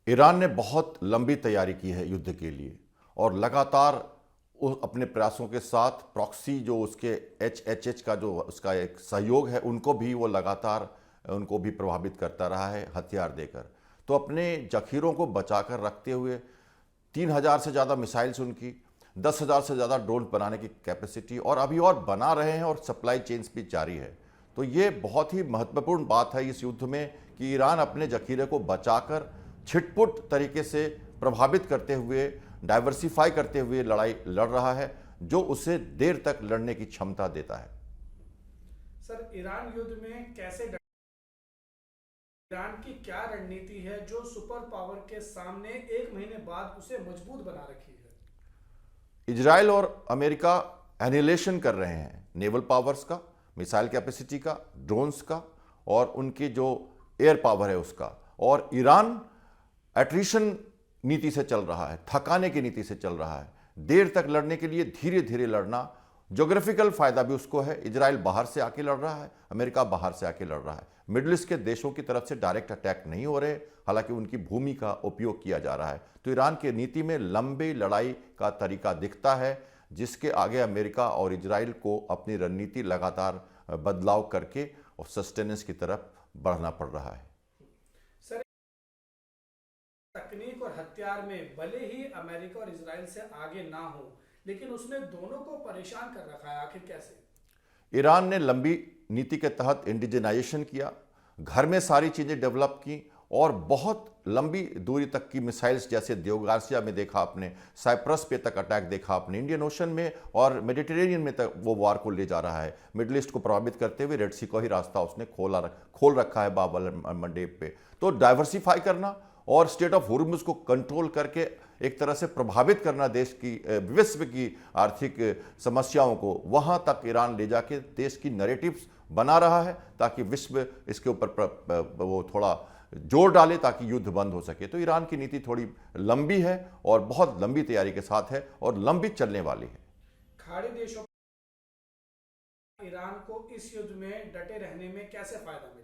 Iran ने बहुत लंबी तैयारी की है युद्ध के लिए और लगातार अपने प्रयासों के साथ प्रॉक्सी जो उसके एच का जो उसका एक सहयोग है उनको भी वो लगातार उनको भी प्रभावित करता रहा है हथियार देकर। तो अपने जखीरों को बचाकर रखते हुए 3000 से ज़्यादा मिसाइल्स उनकी, 10,000 से ज़्यादा ड्रोन बनाने की कैपेसिटी और अभी और बना रहे हैं और सप्लाई चेन्स भी जारी है। तो ये बहुत ही महत्वपूर्ण बात है इस युद्ध में कि ईरान अपने जखीरे को बचाकर छिटपुट तरीके से प्रभावित करते हुए, डाइवर्सिफाई करते हुए लड़ाई लड़ रहा है, जो उसे देर तक लड़ने की क्षमता देता है। सर, ईरान युद्ध में कैसे ईरान की क्या रणनीति है जो सुपर पावर के सामने एक महीने बाद उसे मजबूत बना रखी है? इजराइल और अमेरिका एनिहिलेशन कर रहे हैं नेवल पावर्स का, मिसाइल कैपेसिटी का, ड्रोन्स का और उनकी जो एयर पावर है उसका। और ईरान एट्रिशन नीति से चल रहा है, थकाने की नीति से चल रहा है, देर तक लड़ने के लिए धीरे धीरे लड़ना। ज्योग्राफिकल फायदा भी उसको है, इजराइल बाहर से आके लड़ रहा है, अमेरिका बाहर से आके लड़ रहा है। मिडिल ईस्ट के देशों की तरफ से डायरेक्ट अटैक नहीं हो रहे, हालांकि उनकी भूमि का उपयोग किया जा रहा है। तो ईरान की नीति में लंबी लड़ाई का तरीका दिखता है, जिसके आगे अमेरिका और इजराइल को अपनी रणनीति लगातार बदलाव करके और सस्टेनेंस की तरफ बढ़ना पड़ रहा है। सर, तकनीक और हथियार में भले ही अमेरिका और इजराइल से आगे ना हो, लेकिन उसने दोनों को परेशान कर रखा है। आखिर कैसे? ईरान ने लंबी नीति के तहत इंडिजनाइजेशन किया, घर में सारी चीज़ें डेवलप की और बहुत लंबी दूरी तक की मिसाइल्स, जैसे देवगार्सिया में देखा आपने, साइप्रस पे तक अटैक देखा आपने, इंडियन ओशन में और मेडिटेरेनियन में तक वो वार को ले जा रहा है। मिडिल ईस्ट को प्रभावित करते हुए रेड सी का ही रास्ता उसने खोल रखा है बाब अल मंडेब पे। तो डाइवर्सिफाई करना और स्टेट ऑफ हॉर्मुज़ को कंट्रोल करके एक तरह से प्रभावित करना देश की, विश्व की आर्थिक समस्याओं को वहाँ तक ईरान ले जाके देश की नैरेटिव्स बना रहा है, ताकि विश्व इसके ऊपर वो थोड़ा जोर डाले ताकि युद्ध बंद हो सके। तो ईरान की नीति थोड़ी लंबी है और बहुत लंबी तैयारी के साथ है और लंबी चलने वाली है। खाड़ी देशों ईरान को इस युद्ध में डटे रहने में कैसे फायदा मिला?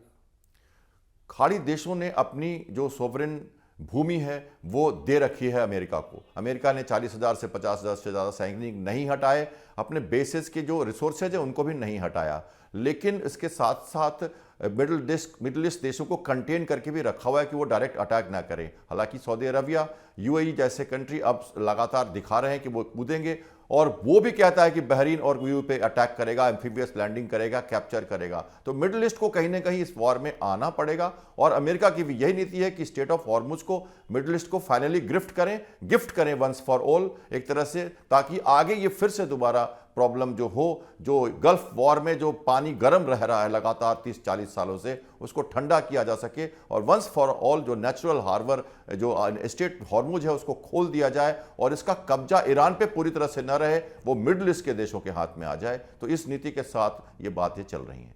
खाड़ी देशों ने अपनी जो सोवरेन भूमि है वो दे रखी है अमेरिका को। अमेरिका ने 40,000 से 50,000 से ज़्यादा सैनिक नहीं हटाए, अपने बेसिस के जो रिसोर्सेज है उनको भी नहीं हटाया, लेकिन इसके साथ साथ मिडिल ईस्ट देशों को कंटेन करके भी रखा हुआ है कि वो डायरेक्ट अटैक ना करें। हालांकि सऊदी अरबिया, यूएई जैसे कंट्री अब लगातार दिखा रहे हैं कि वो कूदेंगे और वो भी कहता है कि बहरीन और यूएई पे अटैक करेगा, एम्फीबियस लैंडिंग करेगा, कैप्चर करेगा। तो मिडिल ईस्ट को कहीं ना कहीं इस वॉर में आना पड़ेगा और अमेरिका की भी यही नीति है कि स्टेट ऑफ हॉर्मुज़ को, मिडिल ईस्ट को फाइनली गिफ्ट करें वंस फॉर ऑल एक तरह से, ताकि आगे ये फिर से दोबारा प्रॉब्लम जो हो, जो गल्फ वॉर में जो पानी गर्म रह रहा है लगातार 30-40 सालों से, उसको ठंडा किया जा सके और वंस फॉर ऑल जो नेचुरल हार्बर जो स्टेट हॉर्मुज है उसको खोल दिया जाए और इसका कब्जा ईरान पे पूरी तरह से न रहे, वो मिडिल ईस्ट के देशों के हाथ में आ जाए। तो इस नीति के साथ ये बातें चल रही हैं।